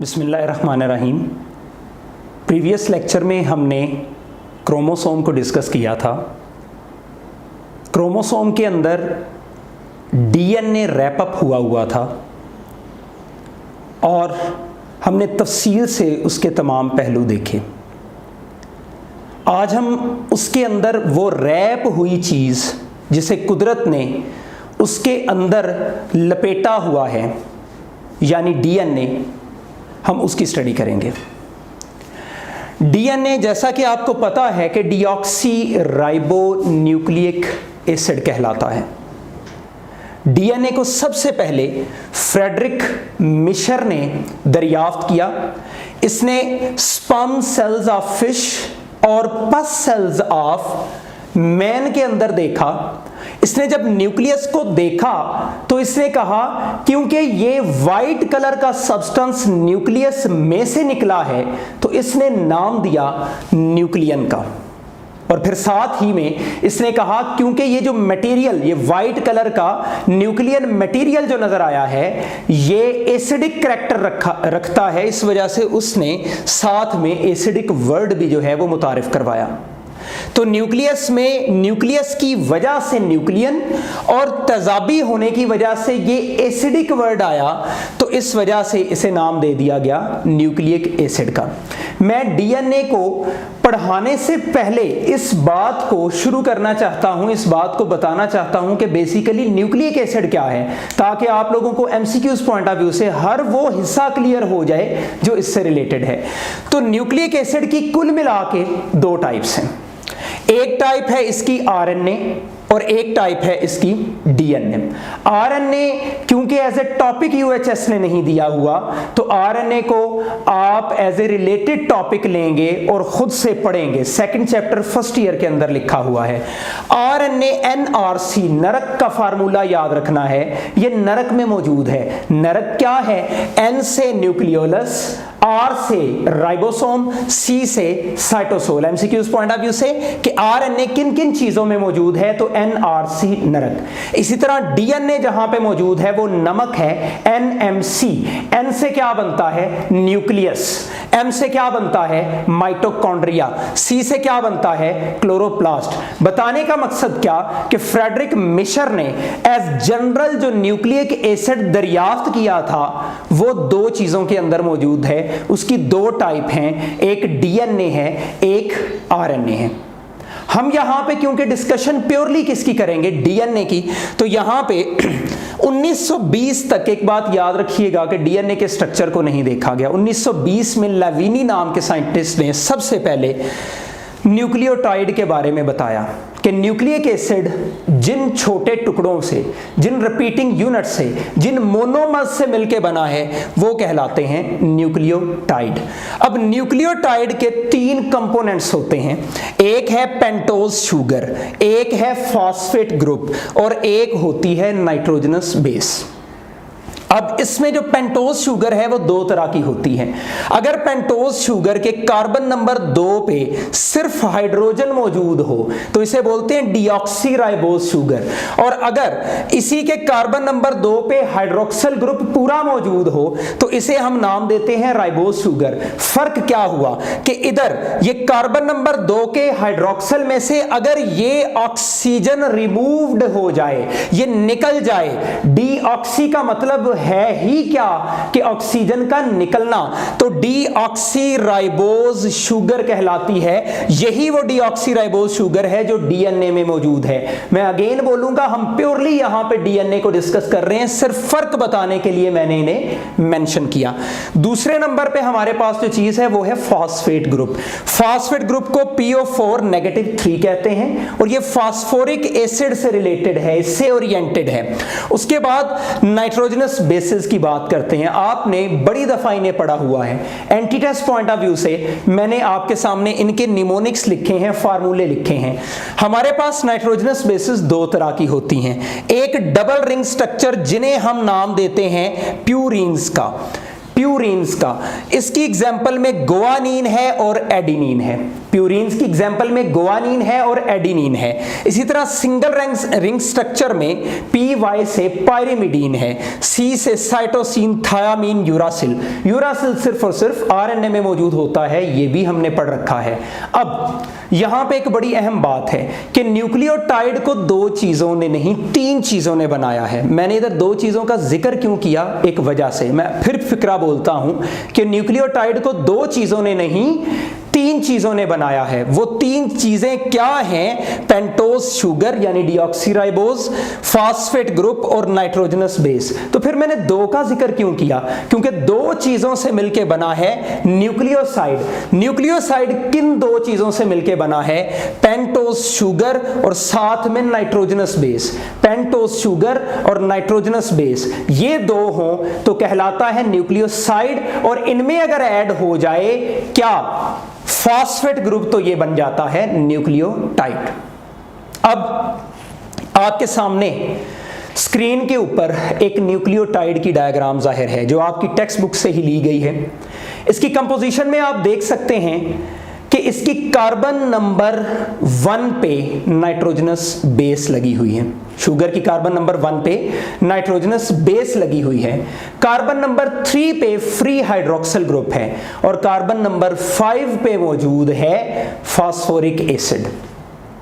बिस्मिल्लाहिर्रहमानिर्रहीम। Previous lecture में हमने क्रोमोसोम को डिस्कस किया था। क्रोमोसोम के अंदर डीएनए रैपअप हुआ था और हमने तफसील से उसके तमाम पहलू देखे। आज हम उसके अंदर वो रैप हुई चीज़ जिसे कुदरत ने उसके अंदर लपेटा हुआ है यानी डीएनए, हम उसकी स्टडी करेंगे। डीएनए जैसा कि आपको पता है कि डीऑक्सी राइबो न्यूक्लिक एसिड कहलाता है। डीएनए को सबसे पहले फ्रेडरिक मिशर ने दरियाफ्त किया। इसने स्पर्म सेल्स ऑफ फिश और पस सेल्स ऑफ मैन के अंदर देखा। इसने जब न्यूक्लियस को देखा तो इसने कहा क्योंकि ये वाइट कलर का सब्सटेंस न्यूक्लियस में से निकला है तो इसने नाम दिया न्यूक्लियन का। और फिर साथ ही में इसने कहा क्योंकि ये जो मटेरियल, ये वाइट कलर का न्यूक्लियन मटेरियल जो नजर आया है ये एसिडिक करैक्टर रखता है, इस वजह से उसने साथ में एसिडिक वर्ड भी जो है वो मुतारिफ करवाया। तो न्यूक्लियस में न्यूक्लियस की वजह से न्यूक्लियन और तेजाबी होने की वजह से ये एसिडिक वर्ड आया, तो इस वजह से इसे नाम दे दिया गया न्यूक्लिक एसिड का। मैं डीएनए को पढ़ाने से पहले इस बात को शुरू करना चाहता हूं, इस बात को बताना चाहता हूं कि बेसिकली न्यूक्लिक एसिड क्या है, ताकि आप लोगों को एमसीक्यूज पॉइंट ऑफ व्यू से हर वो हिस्सा क्लियर हो जाए जो इससे रिलेटेड है। तो न्यूक्लिक एसिड की कुल मिला के दो टाइप्स हैं। एक टाइप है इसकी आरएनए और एक टाइप है इसकी डीएनए। आरएनए क्योंकि एज ए टॉपिक यूएचएस ने नहीं दिया हुआ तो आरएनए को आप एज ए रिलेटेड टॉपिक लेंगे और खुद से पढ़ेंगे। सेकंड चैप्टर फर्स्ट ईयर के अंदर लिखा हुआ है। आरएनए एनआरसी, नरक का फार्मूला याद रखना है, ये नरक में मौजूद है। नरक क्या है? एन से न्यूक्लियोलस, आर से राइबोसोम, सी से cytosol. MCQs point of view से कि आरएनए किन किन चीजों में मौजूद है तो एनआरसी नरक। इसी तरह डीएनए जहां पे मौजूद है वो नमक है, एनएमसी। एन से क्या बनता है? न्यूक्लियस। एम से क्या बनता है? माइटोकॉन्ड्रिया। सी से क्या बनता है? क्लोरोप्लास्ट। बताने का मकसद क्या कि फ्रेडरिक मिशर ने एज जनरल जो न्यूक्लिक एसिड दरियाफ्त किया था वो दो चीजों के अंदर मौजूद है। उसकी दो टाइप हैं, एक डीएनए है, एक आरएनए है। हम यहां पे क्योंकि डिस्कशन प्योरली किसकी करेंगे? डीएनए की, तो यहां पे 1920 तक एक बात याद रखिएगा कि डीएनए के स्ट्रक्चर को नहीं देखा गया। 1920 में लाविनी नाम के साइंटिस्ट ने सबसे पहले न्यूक्लियोटाइड के बारे में बताया कि न्यूक्लिक एसिड जिन छोटे टुकड़ों से, जिन रिपीटिंग यूनिट से, जिन मोनोमर्स से मिलकर बना है वो कहलाते हैं न्यूक्लियोटाइड। अब न्यूक्लियोटाइड के तीन कंपोनेंट्स होते हैं, एक है पेंटोज शुगर, एक है फॉस्फेट ग्रुप और एक होती है नाइट्रोजनस बेस। अब इसमें जो पेंटोज शुगर है वो दो तरह की होती है। अगर पेंटोज शुगर के कार्बन नंबर 2 पे सिर्फ हाइड्रोजन मौजूद हो तो इसे बोलते हैं डीऑक्सी राइबोज शुगर, और अगर इसी के कार्बन नंबर 2 पे हाइड्रोक्सिल ग्रुप पूरा मौजूद हो तो इसे हम नाम देते हैं राइबोज शुगर। फर्क क्या हुआ कि इधर ये कार्बन नंबर 2 के हाइड्रोक्सिल में से अगर ये ऑक्सीजन रिमूव्ड हो जाए, ये निकल जाए, डीऑक्सी का मतलब है ही क्या कि ऑक्सीजन का निकलना, तो डीऑक्सी राइबोज शुगर कहलाती है। यही वो डीऑक्सी राइबोज शुगर है जो डीएनए में मौजूद है। मैं अगेन बोलूंगा, हम प्योरली यहां पे डीएनए को डिस्कस कर रहे हैं, सिर्फ फर्क बताने के लिए मैंने इन्हें मेंशन किया। दूसरे नंबर पे हमारे पास जो चीज है वो है फॉस्फेट ग्रुप। फॉस्फेट ग्रुप को PO4 -3 कहते हैं और ये फास्फोरिक एसिड से रिलेटेड है, इससे ओरिएंटेड है। उसके बाद नाइट्रोजनस बेसिस की बात करते हैं। आपने बड़ी दफा इन्हें पढ़ा हुआ है। एंटीटेस्ट पॉइंट ऑफ व्यू से मैंने आपके सामने इनके निमोनिक्स लिखे हैं, फार्मूले लिखे हैं। हमारे पास नाइट्रोजनस बेसिस दो तरह की होती हैं। एक डबल रिंग स्ट्रक्चर जिन्हें हम नाम देते हैं प्यूरीन्स का। प्यूरिन्स का। इसकी एग्जाम्पल में गुआनिन है और एडिनिन है। प्यूरिन्स की एग्जाम्पल में गुआनिन है और एडिनिन है। इसी तरह सिंगल रिंग स्ट्रक्चर में PY से पायरिमिडीन है, C से साइटोसिन, थायामीन, यूरासिल। यूरासिल सिर्फ और सिर्फ RNA में मौजूद होता है, ये भी हमने पढ़ रखा है। अब यहां पे एक बड़ी अहम बात है कि न्यूक्लियोटाइड को दो चीजों ने नहीं, तीन चीजों ने बनाया है। मैंने इधर दो चीजों का जिक्र क्यों किया, एक वजह से। मैं फिर फिक्रा बोलता हूं कि न्यूक्लियोटाइड को दो चीजों ने नहीं, तीन चीजों ने बनाया है। वो तीन चीजें क्या हैं? पेंटोज शुगर यानी डीऑक्सीराइबोज, फास्फेट ग्रुप और नाइट्रोजनस बेस। तो फिर मैंने दो का जिक्र क्यों किया? क्योंकि दो चीजों से मिलकर बना है न्यूक्लियोसाइड। न्यूक्लियोसाइड किन दो चीजों से मिलकर बना है? पेंटोज शुगर और साथ में नाइट्रोजनस बेस। पेंटोज शुगर और नाइट्रोजनस बेस ये दो हों तो कहलाता है न्यूक्लियोसाइड, और इनमें अगर ऐड हो जाए क्या? फास्फेट ग्रुप, तो ये बन जाता है न्यूक्लियोटाइड। अब आपके सामने स्क्रीन के ऊपर एक न्यूक्लियोटाइड की डायग्राम जाहिर है जो आपकी टेक्स्ट बुक से ही ली गई है। इसकी कंपोजिशन में आप देख सकते हैं कि इसकी कार्बन नंबर 1 पे नाइट्रोजनस बेस लगी हुई है। शुगर की कार्बन नंबर 1 पे नाइट्रोजनस बेस लगी हुई है। कार्बन नंबर 3 पे फ्री हाइड्रोक्सिल ग्रुप है और कार्बन नंबर 5 पे मौजूद है फास्फोरिक एसिड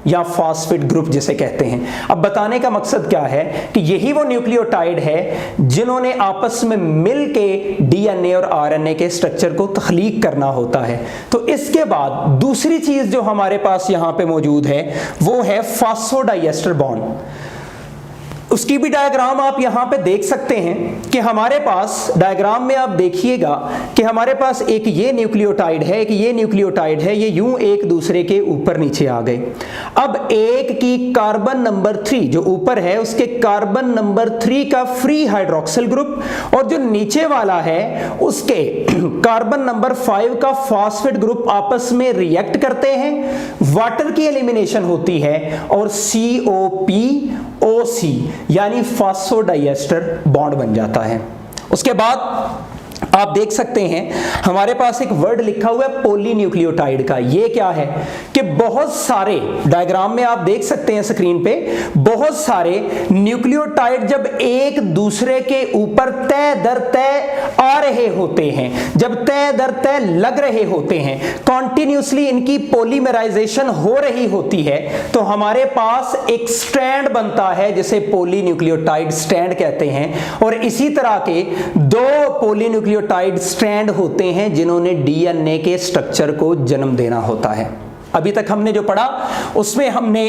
या फास्फेट ग्रुप जिसे कहते हैं। अब बताने का मकसद क्या है कि यही वो न्यूक्लियोटाइड है जिन्होंने आपस में मिलके डीएनए और आरएनए के स्ट्रक्चर को तख्लीक करना होता है। तो इसके बाद दूसरी चीज जो हमारे पास यहां पे मौजूद है वो है फास्फोडाइएस्टर बॉन्ड। उसकी भी डायग्राम आप यहां पे देख सकते हैं कि हमारे पास डायग्राम में आप देखिएगा कि हमारे पास एक ये न्यूक्लियोटाइड है, एक ये न्यूक्लियोटाइड है, ये यूं एक दूसरे के ऊपर नीचे आ गए। अब एक की कार्बन नंबर 3 जो ऊपर है उसके कार्बन नंबर 3 का फ्री हाइड्रोक्सिल ग्रुप और जो नीचे वाला है उसके कार्बन नंबर 5 का फास्फेट ग्रुप आपस में रिएक्ट करते हैं, वाटर की एलिमिनेशन होती है और COPOC यानी फास्फोडाइएस्टर बॉन्ड बन जाता है। उसके बाद आप देख सकते हैं हमारे पास एक वर्ड लिखा हुआ है पॉलीन्यूक्लियोटाइड का। ये क्या है कि बहुत सारे डायग्राम में आप देख सकते हैं स्क्रीन पे, बहुत सारे न्यूक्लियोटाइड जब एक दूसरे के ऊपर तय दर तय आ रहे होते हैं, जब तय दर तय लग रहे होते हैं, कॉन्टिन्यूसली इनकी पॉलीमराइजेशन हो रही होती है, तो हमारे पास एक स्ट्रैंड बनता है जिसे पॉलीन्यूक्लियोटाइड स्ट्रैंड कहते हैं। और इसी तरह के दो पॉलीन्यूक्लियोटाइड स्ट्रैंड होते हैं जिन्होंने डीएनए के स्ट्रक्चर को जन्म देना होता है। अभी तक हमने जो पढ़ा उसमें हमने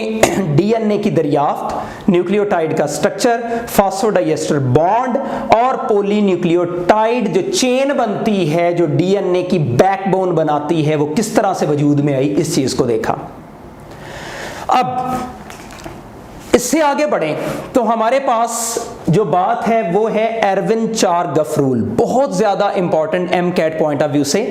डीएनए की दरियाफ्त, न्यूक्लियोटाइड का स्ट्रक्चर, फास्फोडाइएस्टर बॉन्ड और पॉलीन्यूक्लियोटाइड जो चेन बनती है, जो डीएनए की बैकबोन बनाती है, वो किस तरह से वजूद में आई, इस चीज को देखा। अब इससे आगे बढ़ें तो हमारे पास जो बात है वो है एरविन चार-गफ रूल। बहुत ज्यादा important MCAT point of view से।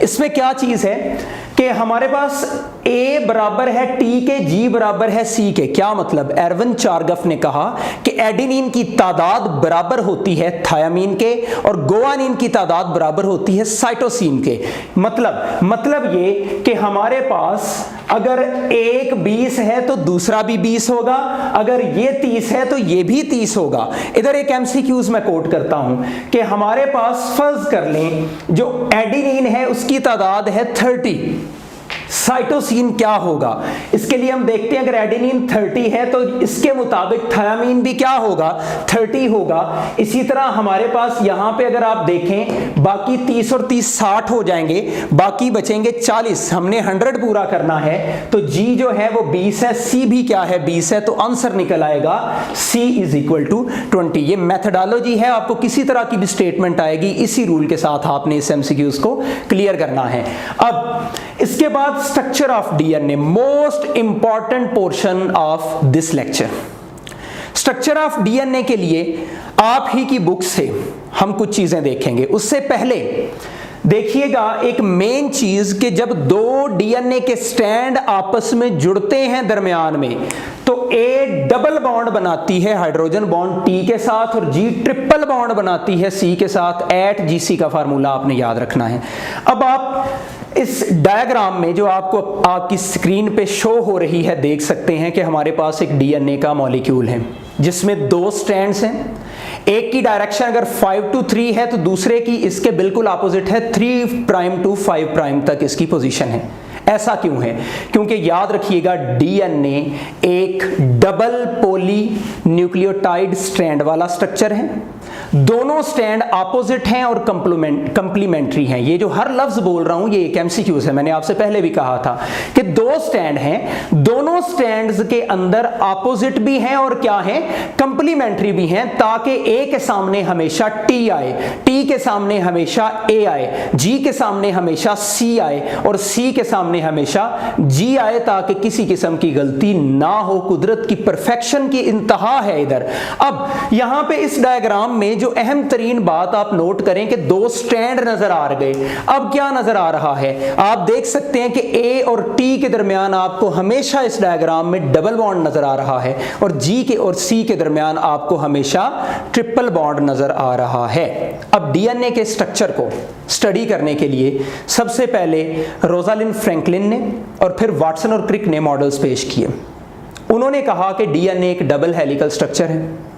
इसमें क्या चीज है कि हमारे पास A बराबर है T के, G बराबर है C के। क्या मतलब? एरविन चार-गफ ने कहा कि एडेनिन की तादाद बराबर होती है थायामीन के और गुआनिन की तादाद बराबर होती है साइटोसिन के। मतलब ये कि हमारे पास अगर एक 20 है तो दूसरा भी 20 होगा, अगर ये 30 है तो ये भी 30 होगा। इधर एक एमसीक्यूज मैं कोट करता हूं कि हमारे पास फर्ज कर लें जो एडेनिन है उसकी तादाद है 30, साइटोसिन क्या होगा? इसके लिए हम देखते हैं अगर एडेनिन 30 है तो इसके मुताबिक थायामीन भी क्या होगा? 30 होगा। इसी तरह हमारे पास यहां पे अगर आप देखें बाकी 30 और 30 60 हो जाएंगे, बाकी बचेंगे 40। हमने 100 पूरा करना है तो G जो है वो 20 है, C भी क्या है? 20 है। तो आंसर निकल आएगा C इज इक्वल टू 20। ये मेथडोलॉजी है, आपको किसी तरह की भी स्टेटमेंट आएगी इसी रूल के साथ आपने इस एमसीक्यूज को क्लियर करना है। अब इसके बाद structure of DNA, most important portion of this lecture. Structure of DNA के लिए आप ही की बुक से हम कुछ चीजें देखेंगे। उससे पहले देखिएगा एक मेन चीज कि जब दो डीएनए के स्ट्रैंड आपस में जुड़ते हैं दरमियान में, तो A डबल बॉन्ड बनाती है हाइड्रोजन बॉन्ड T के साथ और G ट्रिपल बॉन्ड बनाती है C के साथ। एट GC का फार्मूला आपने याद रखना है। अब आप इस डायग्राम में जो आपको आपकी स्क्रीन पे शो हो रही है देख सकते हैं कि हमारे पास एक DNA का मॉलिक्यूल है जिसमें दो स्ट्रैंड्स हैं। एक की डायरेक्शन अगर 5 to 3 है तो दूसरे की इसके बिल्कुल ऑपोजिट है, 3' to 5' तक इसकी पोजीशन है। ऐसा क्यों है? क्योंकि याद रखिएगा डीएनए एक डबल पॉली न्यूक्लियोटाइड स्ट्रैंड वाला स्ट्रक्चर है। दोनों स्ट्रैंड ऑपोजिट हैं और कंप्लीमेंट्री हैं। ये जो हर लफ्ज बोल रहा हूं ये एक एमसीक्यूज है, मैंने आपसे पहले भी कहा था कि दो स्ट्रैंड हैं, दोनों स्ट्रैंड्स के अंदर ऑपोजिट भी हैं और क्या हैं, कंप्लीमेंट्री भी हैं, ताकि ए के सामने हमेशा टी आए, टी के सामने हमेशा ए आए, जी के सामने हमेशा सी आए और सी के सामने हमेशा जी आए, ताकि किसी किस्म की गलती ना हो। कुदरत की परफेक्शन की इंतहा है इधर। अब यहां पे इस डायग्राम में जो अहम तरीन बात आप नोट करें कि दो स्ट्रैंड नजर आ गए। अब क्या नजर आ रहा है? आप देख सकते हैं कि ए और टी के दरमियान आपको हमेशा इस डायग्राम में डबल बॉन्ड नजर आ रहा है और जी के और सी के दरमियान आपको हमेशा ट्रिपल बॉन्ड नजर आ रहा है। अब डीएनए के स्ट्रक्चर को स्टडी करने के लिए सबसे पहले रोजालिंड फ्रैंकलिन ने और फिर वाटसन और क्रिक ने मॉडल्स पेश किए। उन्होंने कहा कि डीएनए एक डबल हेलिकल स्ट्रक्चर है।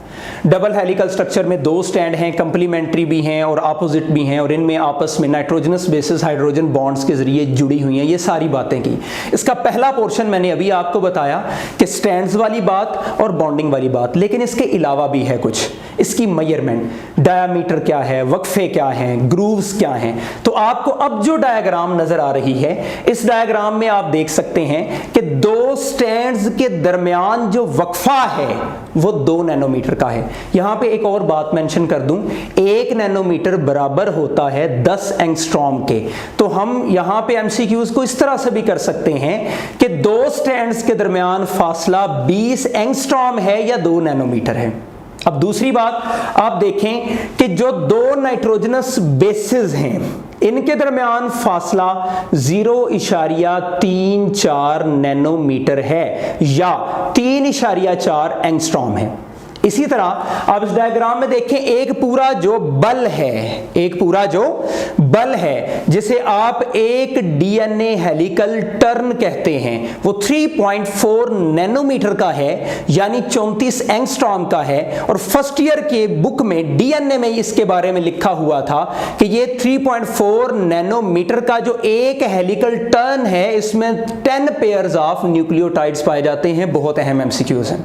डबल हेलिकल स्ट्रक्चर में दो स्ट्रैंड हैं, कंप्लीमेंट्री भी हैं और ऑपोजिट भी हैं और इनमें आपस में नाइट्रोजनस बेसिस हाइड्रोजन बॉन्ड्स के जरिए जुड़ी हुई हैं। ये सारी बातें की। इसका पहला पोर्शन मैंने अभी आपको बताया कि स्ट्रैंड्स वाली बात और बॉन्डिंग वाली बात, लेकिन इसके अलावा भी है कुछ। इसकी मेजरमेंट, डायामीटर क्या है, वक्फे क्या हैं, ग्रूव्स क्या हैं। तो आपको अब जो डायग्राम नजर आ रही है, इस डायग्राम में आप देख सकते हैं कि दो स्ट्रैंड्स के दरमियान जो वक्फा है वो 2 नैनोमीटर का है। यहां पे एक और बात मेंशन कर दूं, 1 नैनोमीटर बराबर होता है 10 एंगस्ट्रॉम के। तो हम यहां पे एमसीक्यूज को इस तरह से भी कर सकते हैं कि दो स्ट्रैंड्स के दरमियान फासला 20 एंगस्ट्रॉम है या 2 नैनोमीटर है। अब दूसरी बात आप देखें कि जो दो नाइट्रोजनस बेसिस हैं इनके दरमियान फासला 0.34 नैनोमीटर है या 3.4 एंगस्ट्रॉम है। इसी तरह आप इस डायग्राम में देखें, एक पूरा जो बल है जिसे आप एक डीएनए हेलिकल टर्न कहते हैं, वो 3.4 नैनोमीटर का है यानी 34 एंगस्ट्रॉम का है। और फर्स्ट ईयर के बुक में डीएनए में इसके बारे में लिखा हुआ था कि ये 3.4 नैनोमीटर का जो एक हेलिकल टर्न है इसमें 10 पेयर्स ऑफ न्यूक्लियोटाइड्स पाए जाते हैं। बहुत अहम एमसीक्यूज हैं।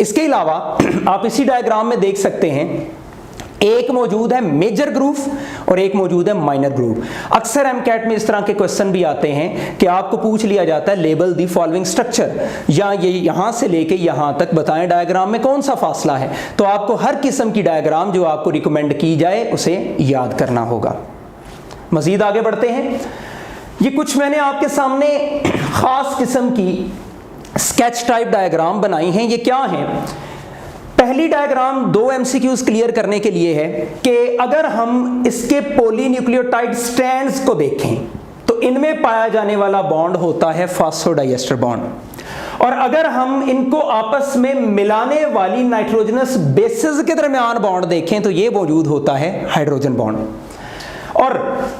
इसके अलावा आप इसी डायग्राम में देख सकते हैं, एक मौजूद है मेजर ग्रूव और एक मौजूद है माइनर ग्रूव। अक्सर एमकैट में इस तरह के क्वेश्चन भी आते हैं कि आपको पूछ लिया जाता है लेबल द फॉलोइंग स्ट्रक्चर, या ये यहां से लेके यहां तक बताएं डायग्राम में कौन सा फासला है। तो आपको हर किस्म की डायग्राम जो आपको रिकमेंड की जाए उसे याद करना होगा। मजीद आगे बढ़ते हैं। ये कुछ मैंने आपके सामने खास किस्म की स्केच टाइप डायग्राम बनाई हैं। ये क्या है? पहली डायग्राम 2 एमसीक्यूज क्लियर करने के लिए है कि अगर हम इसके पॉलीन्यूक्लियोटाइड स्ट्रैंड्स को देखें तो इनमें पाया जाने वाला बॉन्ड होता है फॉस्फोडाइएस्टर बॉन्ड, और अगर हम इनको आपस में मिलाने वाली नाइट्रोजनस बेसिस के दरमियान बॉन्ड देखें तो ये मौजूद होता है हाइड्रोजन बॉन्ड। और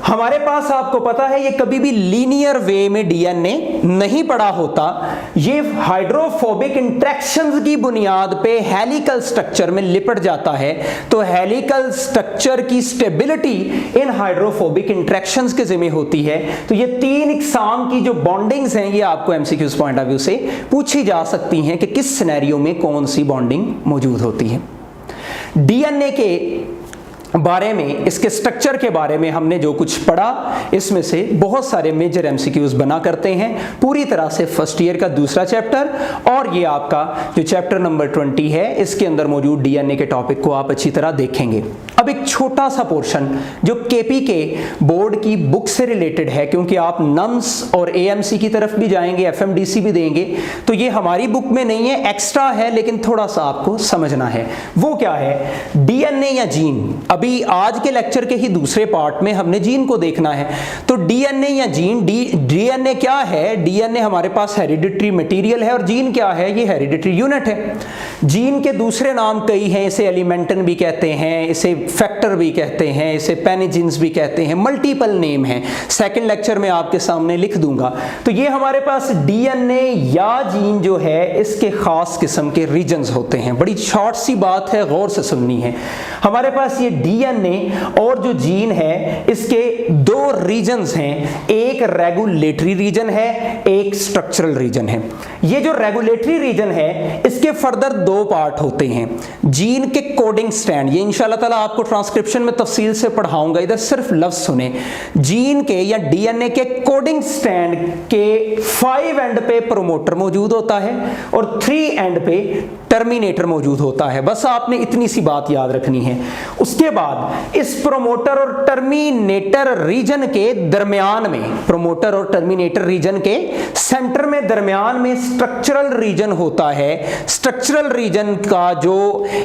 हमारे पास आपको पता है ये कभी भी लीनियर वे में डीएनए नहीं पड़ा होता, ये हाइड्रोफोबिक इंटरेक्शंस की बुनियाद पे हेलिकल स्ट्रक्चर में लिपट जाता है। तो हेलिकल स्ट्रक्चर की स्टेबिलिटी इन हाइड्रोफोबिक इंटरेक्शंस के जिम्मे होती है। तो ये 3 इकसाम की जो बॉन्डिंग्स हैं ये आपको एमसीक्यूज पॉइंट ऑफ व्यू से पूछी जा सकती हैं कि किस सिनेरियो में कौन सी बॉन्डिंग मौजूद होती है। डीएनए के बारे में, इसके स्ट्रक्चर के बारे में हमने जो कुछ पढ़ा इसमें से बहुत सारे मेजर एमसीक्यूज बना करते हैं पूरी तरह से फर्स्ट ईयर का दूसरा चैप्टर, और ये आपका जो चैप्टर नंबर 20 है इसके अंदर मौजूद डीएनए के टॉपिक को आप अच्छी तरह देखेंगे। अब एक छोटा सा पोर्शन जो केपी के बोर्ड की बुक से रिलेटेड है, क्योंकि आप नम्स और एएमसी की तरफ भी जाएंगे, एफएमडीसी भी देंगे, तो ये हमारी बुक में नहीं है, एक्स्ट्रा है, लेकिन थोड़ा सा आपको समझना है। वो क्या है? डीएनए या जीन। अब अभी आज के लेक्चर के ही दूसरे पार्ट में हमने जीन को देखना है। तो डीएनए या जीन, डीएनए क्या है? डीएनए हमारे पास हेरिडिटरी मटेरियल है और जीन क्या है? ये हेरिडिटरी यूनिट है। जीन के दूसरे नाम कई हैं, इसे एलिमेंटन भी कहते हैं, इसे फैक्टर भी कहते हैं, इसे पेनिजिन्स भी कहते हैं, मल्टीपल नेम है। सेकंड लेक्चर में आपके सामने लिख दूंगा। तो ये हमारे पास डीएनए या जीन जो है इसके खास किस्म के रीजन्स होते हैं। बड़ी शॉर्ट सी बात है, गौर से सुननी है। हमारे पास ये डीएनए और जो जीन है इसके दो रीजन्स हैं, एक रेगुलेटरी रीजन है, एक स्ट्रक्चरल रीजन है। ये जो रेगुलेटरी रीजन है इसके फर्दर दो पार्ट होते हैं। जीन के कोडिंग स्ट्रैंड, ये इंशाल्लाह ताला आपको ट्रांसक्रिप्शन में तफसील से पढ़ाऊंगा, इधर सिर्फ लफ्ज सुने। जीन के या डीएनए के कोडिंग स्ट्रैंड के 5 एंड पे प्रोमोटर मौजूद होता है और 3 एंड पे टर्मिनेटर मौजूद होता है। बस आपने इतनी सी बात याद रखनी है। उसके बाद इस प्रोमोटर और टर्मिनेटर रीजन के दरमियान में, प्रोमोटर और टर्मिनेटर रीजन के सेंटर में दरमियान में स्ट्रक्चरल रीजन होता है। स्ट्रक्चरल रीजन का जो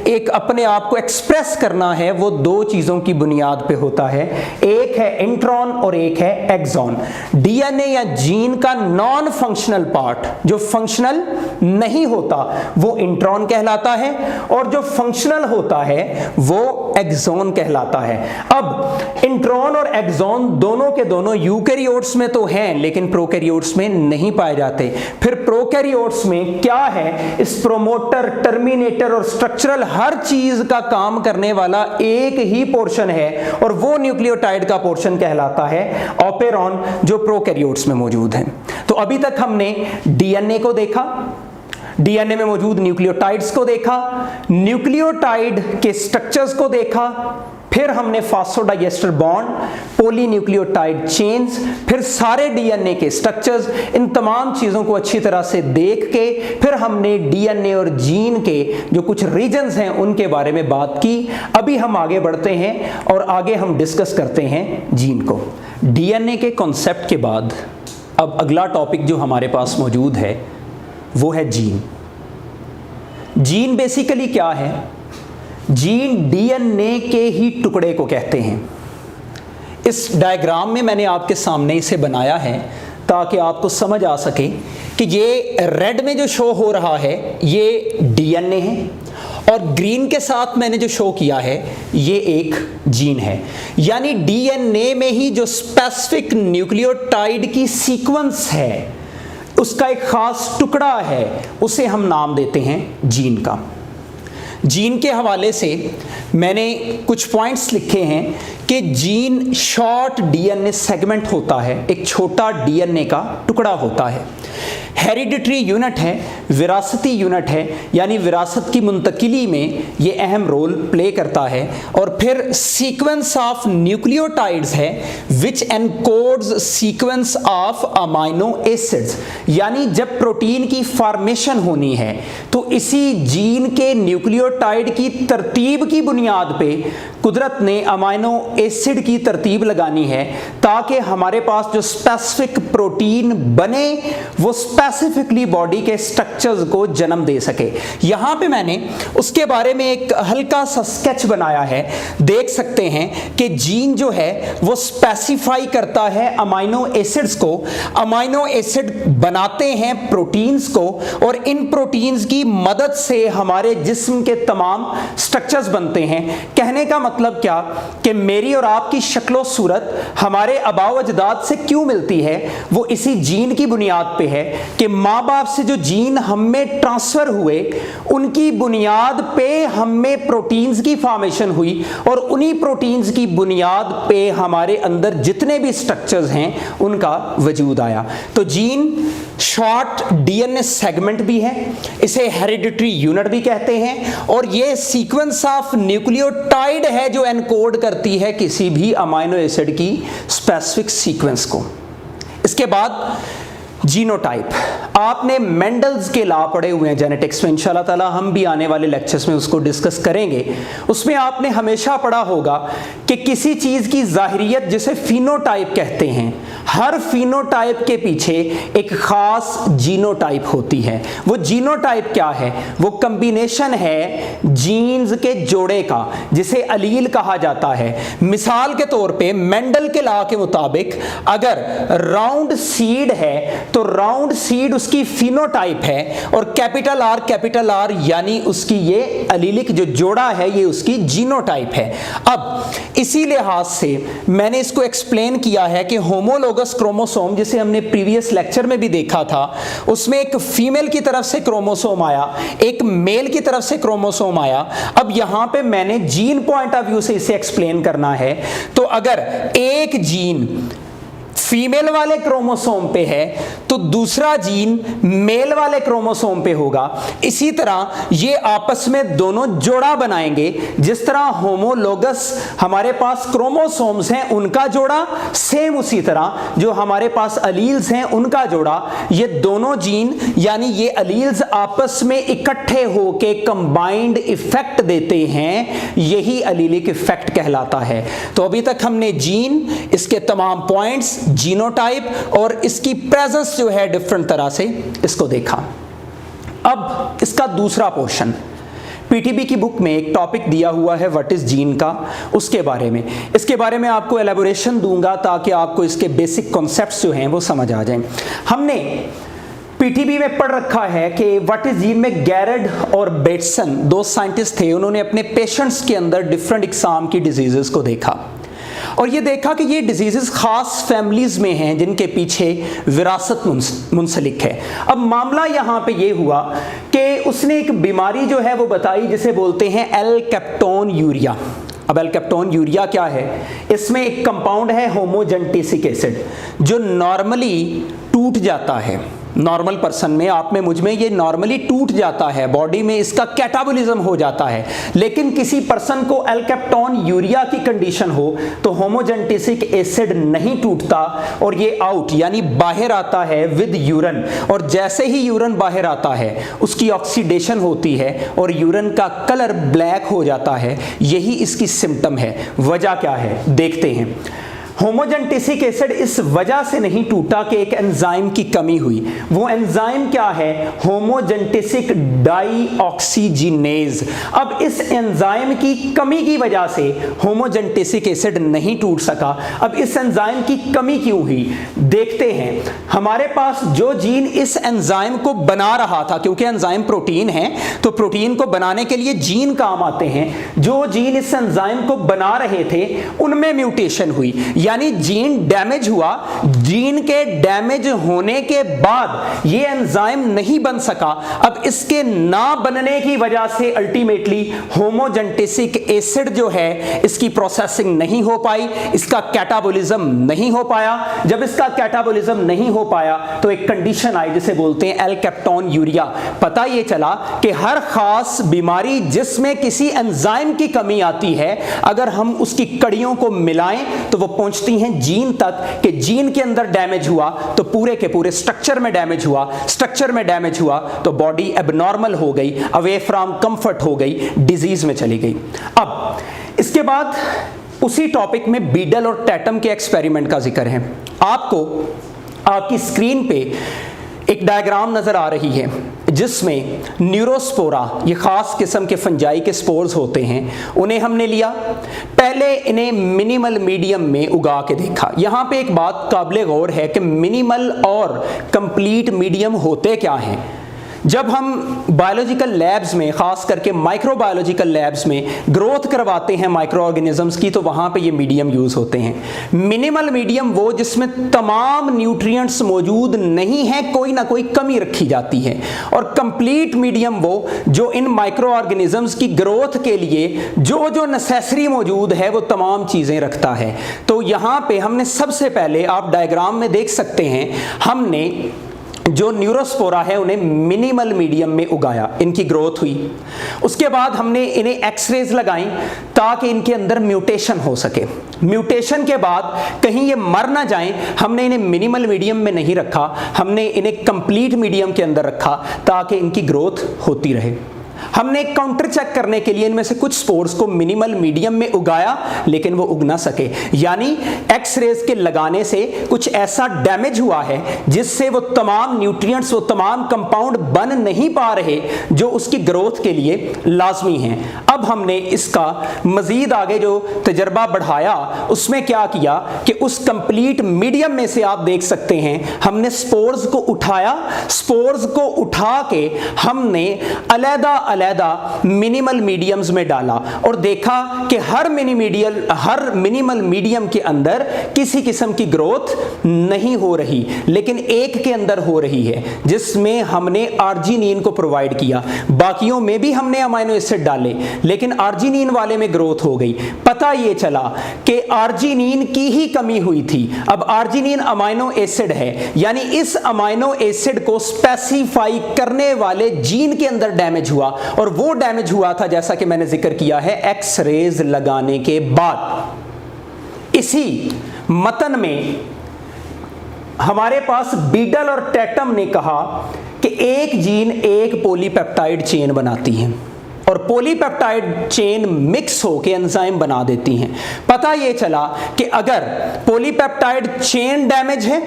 एक अपने आप को एक्सप्रेस करना है वो दो चीजों की बुनियाद पे होता है, एक है इंट्रॉन और एक है एक्सॉन। डीएनए या जीन का नॉन फंक्शनल पार्ट, जो फंक्शनल नहीं होता, वो इंट्रॉन कहलाता है और जो फंक्शनल होता है वो एक्सॉन कहलाता है। अब इंट्रॉन और एक्सॉन दोनों के दोनों यूकैरियोट्स में तो हैं लेकिन प्रोकैरियोट्स में नहीं पाए जाते। फिर प्रोकैरियोट्स में क्या है? इस प्रोमोटर, टर्मिनेटर और स्ट्रक्चरल हर चीज का काम करने वाला एक ही पोर्शन है और वो न्यूक्लियोटाइड का पोर्शन कहलाता है ऑपेरॉन, जो प्रोकैरियोट्स में मौजूद है। तो अभी तक हमने डीएनए को देखा, डीएनए में मौजूद न्यूक्लियोटाइड्स को देखा, न्यूक्लियोटाइड के स्ट्रक्चर्स को देखा, फिर हमने फॉस्फोडाइएस्टर बॉन्ड, पॉलीन्यूक्लियोटाइड चेन्स, फिर सारे डीएनए के स्ट्रक्चर्स, इन तमाम चीजों को अच्छी तरह से देख के फिर हमने डीएनए और जीन के जो कुछ रीजन्स हैं उनके बारे में बात की। अभी हम आगे बढ़ते हैं और आगे हम डिस्कस करते हैं जीन को। डीएनए के कॉन्सेप्ट के बाद अब अगला टॉपिक जो हमारे पास मौजूद है वो है जीन। जीन बेसिकली क्या है? जीन डीएनए के ही टुकड़े को कहते हैं। इस डायग्राम में मैंने आपके सामने इसे बनाया है ताकि आपको समझ आ सके कि ये रेड में जो शो हो रहा है ये डीएनए है और ग्रीन के साथ मैंने जो शो किया है ये एक जीन है। यानी डीएनए में ही जो स्पेसिफिक न्यूक्लियोटाइड की सीक्वेंस है उसका एक खास टुकड़ा है, उसे हम नाम देते हैं जीन का। जीन के हवाले से मैंने कुछ पॉइंट्स लिखे हैं कि जीन शॉर्ट डीएनए सेगमेंट होता है, एक छोटा डीएनए का टुकड़ा होता है। हेरिडिटरी यूनिट है, विरासती यूनिट है, यानी विरासत की मुंतकिली में ये अहम रोल प्ले करता है। और फिर सीक्वेंस ऑफ न्यूक्लियोटाइड्स है which encodes sequence of amino acids, यानी जब प्रोटीन की फॉर्मेशन होनी है तो इसी जीन के न्यूक्लियोटाइड की तरतीब की बुनियाद पे कुदरत ने अमाइनो एसिड की तरतीब लगानी है ताकि हमारे पास जो स्पेसिफिक प्रोटीन बने वो स्पेसिफिकली बॉडी के स्ट्रक्चर्स को जन्म दे सके। यहां पे मैंने उसके बारे में एक हल्का सा स्केच बनाया है। देख सकते हैं कि जीन जो है वो स्पेसिफाई करता है अमाइनो एसिड्स को, अमाइनो एसिड बनाते हैं प्रोटीन्स को और इन प्रोटीन्स की मदद से हमारे जिस्म के तमाम स्ट्रक्चर्स बनते हैं। कहने का मतलब क्या कि मेरी और आपकी शक्लो सूरत हमारे आबाओ अजदाद से क्यों मिलती है? वो इसी जीन की बुनियाद पे है कि माँ बाप से जो जीन हमें ट्रांसफर हुए उनकी बुनियाद पे हमें प्रोटीन्स की फॉर्मेशन हुई और उन्हीं प्रोटीन्स की बुनियाद पे हमारे अंदर जितने भी स्ट्रक्चर्स हैं उनका वजूद आया। तो जीन शॉर्ट डीएनए सेगमेंट भी है, इसे हेरिडिटरी यूनिट भी कहते हैं और ये सीक्वेंस ऑफ न्यूक्लियोटाइड है जो एनकोड करती है किसी भी अमाइनो एसिड की स्पेसिफिक सीक्वेंस को। इसके बाद जीनोटाइप, आपने मेंडल्स के लॉ पढ़े हुए हैं जेनेटिक्स में, इंशाल्लाह ताला हम भी आने वाले लेक्चर्स में उसको डिस्कस करेंगे। उसमें आपने हमेशा पढ़ा होगा कि किसी चीज़ की ज़ाहिरियत जिसे फिनोटाइप कहते हैं, हर फिनोटाइप के पीछे एक ख़ास जीनोटाइप होती है। वो जीनोटाइप क्या है? वो कम्बिनेशन है जीन्स के जोड़े का, जिसे अलील कहा जाता है। मिसाल के तौर पे मेंडल के लॉ के मुताबिक अगर राउंड सीड है तो राउंड सीड उसकी फिनोटाइप है और कैपिटल आर यानी उसकी ये अलीलिक जो जोड़ा है ये उसकी जीनोटाइप है। अब इसी लिहाज से मैंने इसको एक्सप्लेन किया है कि होमोलोगस क्रोमोसोम, जिसे हमने प्रीवियस लेक्चर में भी देखा था, उसमें एक फीमेल की तरफ से क्रोमोसोम आया, एक मेल की तरफ से क्रोमोसोम आया। अब यहां पे मैंने जीन पॉइंट ऑफ व्यू से इसे एक्सप्लेन करना है। तो अगर एक जीन फीमेल वाले क्रोमोसोम पे है तो दूसरा जीन मेल वाले क्रोमोसोम पे होगा। इसी तरह ये आपस में दोनों जोड़ा बनाएंगे। जिस तरह होमोलोगस हमारे पास क्रोमोसोम्स हैं उनका जोड़ा, सेम उसी तरह जो हमारे पास अलील्स हैं उनका जोड़ा, ये दोनों जीन यानी ये अलील्स आपस में इकट्ठे होके कंबाइंड इफेक्ट देते हैं, यही अलीलिक इफेक्ट कहलाता है। तो अभी तक हमने जीन, इसके तमाम पॉइंट्स, जीनोटाइप और इसकी प्रेजेंस जो है डिफरेंट तरह से, इसको देखा। अब इसका दूसरा पोर्शन, पीटीबी की बुक में एक टॉपिक दिया हुआ है व्हाट इज जीन का, उसके बारे में, इसके बारे में आपको एलेबोरेशन दूंगा ताकि आपको इसके बेसिक कॉन्सेप्ट्स जो हैं वो समझ आ जाएं। हमने पीटीबी में पढ़ रखा है कि व्हाट इज जीन में गैरेड और बेटसन दो साइंटिस्ट थे, उन्होंने अपने पेशेंट्स के अंदर डिफरेंट इकसाम की डिजीजेस को देखा और ये देखा कि ये डिजीजेस खास फैमिलीज में हैं जिनके पीछे विरासत मुंसलिक है। अब मामला यहाँ पे ये हुआ कि उसने एक बीमारी जो है वो बताई जिसे बोलते हैं एल-कैप्टोन यूरिया। अब एल-कैप्टोन यूरिया क्या है? इसमें एक कंपाउंड है होमोजेंटिसिक एसिड जो नॉर्मली टूट जाता है। नॉर्मल पर्सन में, आप में, मुझ में ये नॉर्मली टूट जाता है, बॉडी में इसका कैटाबॉलिज्म हो जाता है। लेकिन किसी पर्सन को एल-कैप्टोन यूरिया की कंडीशन हो तो होमोजेंटिसिक एसिड नहीं टूटता और ये आउट यानी बाहर आता है विद यूरिन, और जैसे ही यूरिन बाहर आता है उसकी ऑक्सीडेशन होती है और यूरिन का कलर ब्लैक हो जाता है। यही इसकी सिम्टम है। वजह क्या है देखते हैं। होमोजेंटिसिक एसिड इस वजह से नहीं टूटा कि एक एंजाइम की कमी हुई। वो एंजाइम क्या है? होमोजेंटिसिक डाईऑक्सीजिनेज। अब इस एंजाइम की कमी की वजह से होमोजेंटिसिक एसिड नहीं टूट सका। अब इस एंजाइम की कमी क्यों हुई देखते हैं। हमारे पास जो जीन इस एंजाइम को बना रहा था, क्योंकि एंजाइम प्रोटीन है तो प्रोटीन को बनाने के लिए जीन काम आते हैं, जो जीन इस एंजाइम को बना रहे थे उनमें म्यूटेशन हुई, यानी जीन डैमेज हुआ। जीन के डैमेज होने के बाद ये एंजाइम नहीं बन सका। अब इसके ना बनने की वजह से अल्टीमेटली होमोजेंटिसिक एसिड जो है इसकी प्रोसेसिंग नहीं हो पाई, इसका कैटाबॉलिज्म नहीं हो पाया। जब इसका कैटाबॉलिज्म नहीं हो पाया तो एक कंडीशन आई जिसे बोलते हैं एल-कैप्टोन यूरिया। पता ये चला कि हर खास बीमारी जिसमें किसी एंजाइम की कमी आती है, अगर हम उसकी कड़ियों को मिलाएं तो वो पहुंचती हैं जीन तक कि जीन के अंदर डैमेज हुआ तो पूरे के पूरे स्ट्रक्चर में डैमेज हुआ, स्ट्रक्चर में डैमेज हुआ तो बॉडी एबनॉर्मल हो गई, अवे फ्रॉम कंफर्ट हो गई, डिजीज में चली गई। अब इसके बाद उसी टॉपिक में बीडल और टैटम के एक्सपेरिमेंट का जिक्र है। आपको आपकी स्क्रीन पे एक डायग्राम नजर आ रही है जिसमें न्यूरोस्पोरा, ये खास किस्म के फंजाई के स्पोर्स होते हैं, उन्हें हमने लिया। पहले इन्हें मिनिमल मीडियम में उगा के देखा। यहां पे एक बात काबिल गौर है कि मिनिमल और कंप्लीट मीडियम होते क्या हैं। जब हम बायोलॉजिकल लैब्स में, खास करके माइक्रोबायोलॉजिकल लैब्स में ग्रोथ करवाते हैं माइक्रो ऑर्गेनिजम्स की, तो वहां पे ये मीडियम यूज होते हैं। मिनिमल मीडियम वो जिसमें तमाम न्यूट्रिएंट्स मौजूद नहीं है, कोई ना कोई कमी रखी जाती है। और कंप्लीट मीडियम वो जो इन माइक्रो ऑर्गेनिजम्स की ग्रोथ के लिए जो जो नेसेसरी मौजूद है वो तमाम चीजें रखता है। तो यहां पे हमने सबसे पहले, आप डायग्राम में देख सकते हैं, हमने जो न्यूरोस्पोरा है उन्हें मिनिमल मीडियम में उगाया, इनकी ग्रोथ हुई। उसके बाद हमने इन्हें एक्सरेज लगाई ताकि इनके अंदर म्यूटेशन हो सके। म्यूटेशन के बाद कहीं ये मर ना जाएं, हमने इन्हें मिनिमल मीडियम में नहीं रखा, हमने इन्हें कंप्लीट मीडियम के अंदर रखा ताकि इनकी ग्रोथ होती रहे। हमने काउंटर चेक करने के लिए इनमें से कुछ स्पोर्स को मिनिमल मीडियम में उगाया, लेकिन वो उग ना सके, यानी एक्स रेज के लगाने से कुछ ऐसा डैमेज हुआ है जिससे वो तमाम न्यूट्रिएंट्स, वो तमाम कंपाउंड बन नहीं पा रहे जो उसकी ग्रोथ के लिए लाजमी हैं। अब हमने इसका मजीद आगे जो तजर्बा बढ़ाया, उसमें क्या किया कि उस कंप्लीट मीडियम में से आप देख सकते हैं हमने स्पोर्स को उठाया, स्पोर्स को उठा के हमने अलैदा अलैदा मिनिमल मीडियम्स में डाला और देखा कि हर मिनिमल मीडियम के अंदर किसी किस्म की ग्रोथ नहीं हो रही, लेकिन एक के अंदर हो रही है जिसमें हमने आर्जिनिन को प्रोवाइड किया। बाकियों में भी हमने अमाइनो एसिड डाले, लेकिन आर्जिनिन वाले में ग्रोथ हो गई। पता ये चला कि आर्जिनिन की ही कमी हुई थी। अब आर्जिनिन अमाइनो एसिड है, यानी इस अमाइनो एसिड को स्पेसिफाई करने वाले जीन के अंदर डैमेज हुआ, और वो डैमेज हुआ था जैसा कि मैंने जिक्र किया है एक्स रेज लगाने के बाद। इसी मतन में हमारे पास बीडल और टैटम ने कहा कि एक जीन एक पॉलीपेप्टाइड चेन बनाती है और पॉलीपेप्टाइड चेन मिक्स होकर एंजाइम बना देती हैं। पता ये चला कि अगर पॉलीपेप्टाइड चेन डैमेज है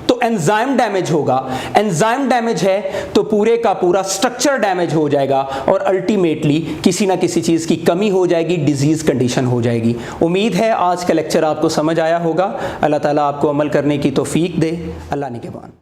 तो एंजाइम डैमेज होगा, एंजाइम डैमेज है तो पूरे का पूरा स्ट्रक्चर डैमेज हो जाएगा और अल्टीमेटली किसी ना किसी चीज़ की कमी हो जाएगी, डिजीज़ कंडीशन हो जाएगी। उम्मीद है आज का लेक्चर आपको समझ आया होगा। अल्लाह ताला आपको अमल करने की तौफीक दे। अल्लाह निगहबान।